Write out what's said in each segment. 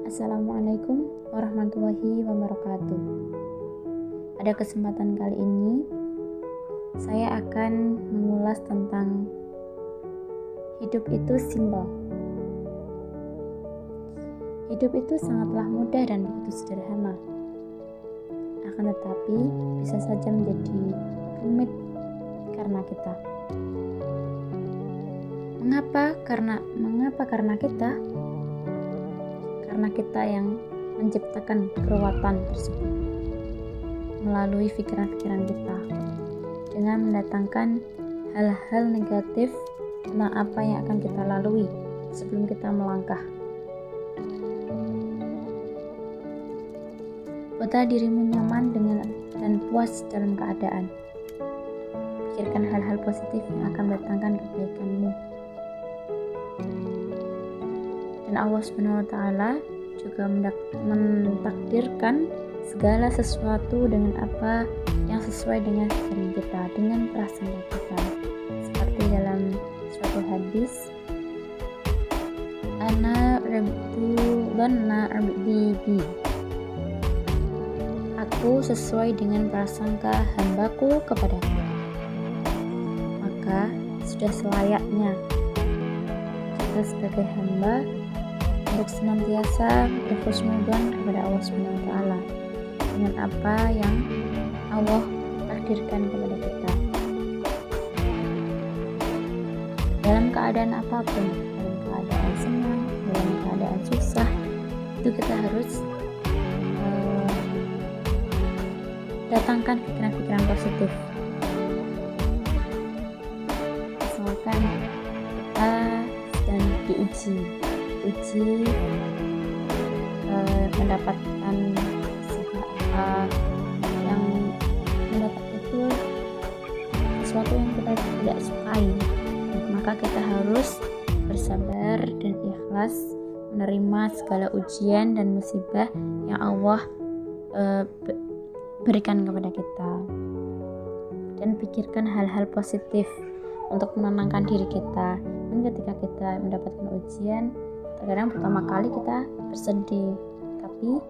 Assalamualaikum warahmatullahi wabarakatuh. Pada kesempatan kali ini, saya akan mengulas tentang hidup itu simpel. Hidup itu sangatlah mudah dan begitu sederhana. Akan tetapi, bisa saja menjadi rumit karena kita. Mengapa? Karena kita yang menciptakan keruwetan tersebut melalui pikiran-pikiran kita dengan mendatangkan hal-hal negatif tentang apa yang akan kita lalui sebelum kita melangkah. Buatlah dirimu nyaman dan puas dalam keadaan. Pikirkan hal-hal positif yang akan mendatangkan kebaikanmu. Dan Allah SWT juga mentakdirkan segala sesuatu dengan apa yang sesuai dengan pikiran kita, dengan perasaan kita. Seperti dalam suatu hadis, Ana rabtu dhanna abdi bi. Aku sesuai dengan prasangka hambaku kepadaku. Maka sudah selayaknya kita sebagai hamba untuk senantiasa berhusnudzon kepada Allah SWT dengan apa yang Allah takdirkan kepada kita dalam keadaan apapun, dalam keadaan senang, dalam keadaan susah, itu kita harus datangkan pikiran-pikiran positif. Misalkan kita sedang diuji mendapatkan apa yang mendapat itu sesuatu yang kita tidak sukai, maka kita harus bersabar dan ikhlas menerima segala ujian dan musibah yang Allah berikan kepada kita, dan pikirkan hal-hal positif untuk menenangkan diri kita. Dan ketika kita mendapatkan ujian, terkadang pertama kali kita bersedih, tapi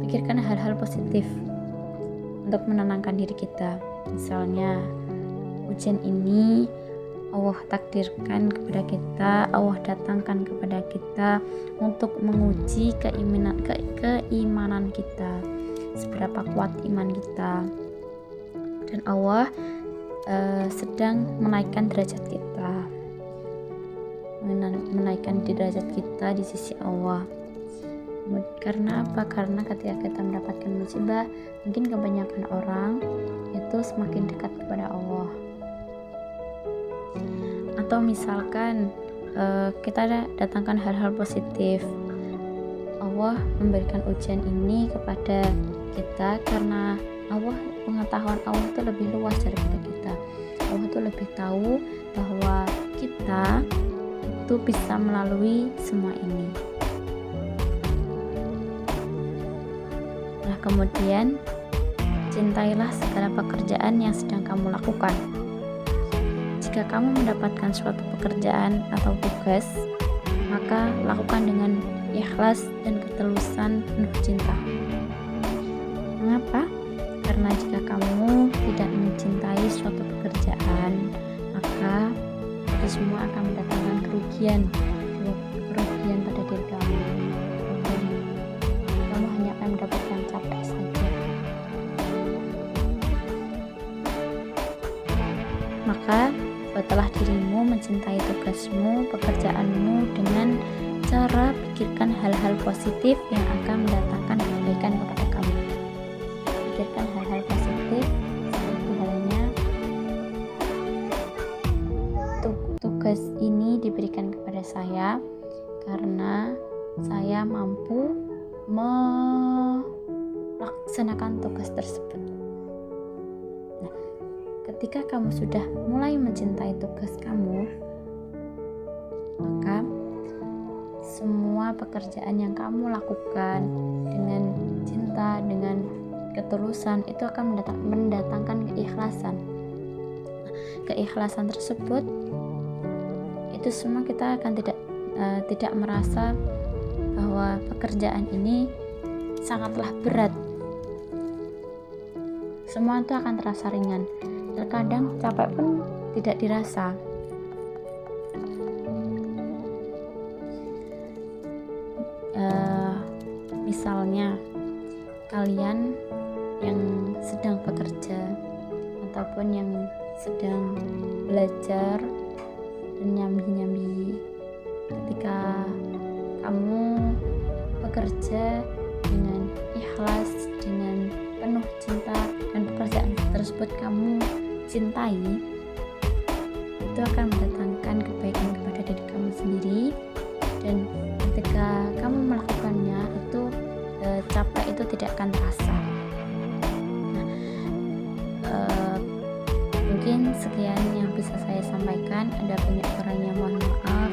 pikirkan hal-hal positif untuk menenangkan diri kita. Misalnya, ujian ini Allah takdirkan kepada kita, Allah datangkan kepada kita untuk menguji keimanan kita, seberapa kuat iman kita, dan Allah sedang menaikkan derajat kita, menaikkan derajat kita di sisi Allah. Karena apa? Karena ketika kita mendapatkan musibah, mungkin kebanyakan orang itu semakin dekat kepada Allah. Atau misalkan kita datangkan hal-hal positif, Allah memberikan ujian ini kepada kita karena pengetahuan Allah itu lebih luas daripada kita. Allah itu lebih tahu bahwa kita itu bisa melalui semua ini. Nah, kemudian cintailah segala pekerjaan yang sedang kamu lakukan. Jika kamu mendapatkan suatu pekerjaan atau tugas, maka lakukan dengan ikhlas dan ketulusan penuh cinta. Mengapa? Karena jika kamu tidak mencintai suatu pekerjaan, maka itu semua akan mendatangkan kerugian pada diri kamu. Dan kamu hanya akan mendapatkan capek saja. Maka buatlah dirimu mencintai tugasmu, pekerjaanmu dengan cara pikirkan hal-hal positif yang akan mendatangkan kebaikan kepada kamu. Pikirkan hal-hal positif seperti halnya tugas ini diberikan kepada saya karena saya mampu melaksanakan tugas tersebut. Nah, ketika kamu sudah mulai mencintai tugas kamu, maka semua pekerjaan yang kamu lakukan dengan cinta, dengan ketulusan, itu akan mendatangkan keikhlasan. Keikhlasan tersebut itu semua kita akan tidak merasa bahwa pekerjaan ini sangatlah berat. Semua itu akan terasa ringan. Terkadang capek pun tidak dirasa. Misalnya kalian yang sedang bekerja ataupun yang sedang belajar dan nyambi-nyambi, ketika kamu bekerja dengan ikhlas, dengan penuh cinta, dan pekerjaan tersebut kamu cintai, itu akan mendatangkan kebaikan kepada diri kamu sendiri. Dan ketika kamu melakukannya itu capek itu tidak akan terasa. Mungkin sekian yang bisa saya sampaikan. Ada banyak kurangnya, mohon maaf.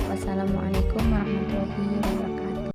Wassalamualaikum warahmatullahi wabarakatuh.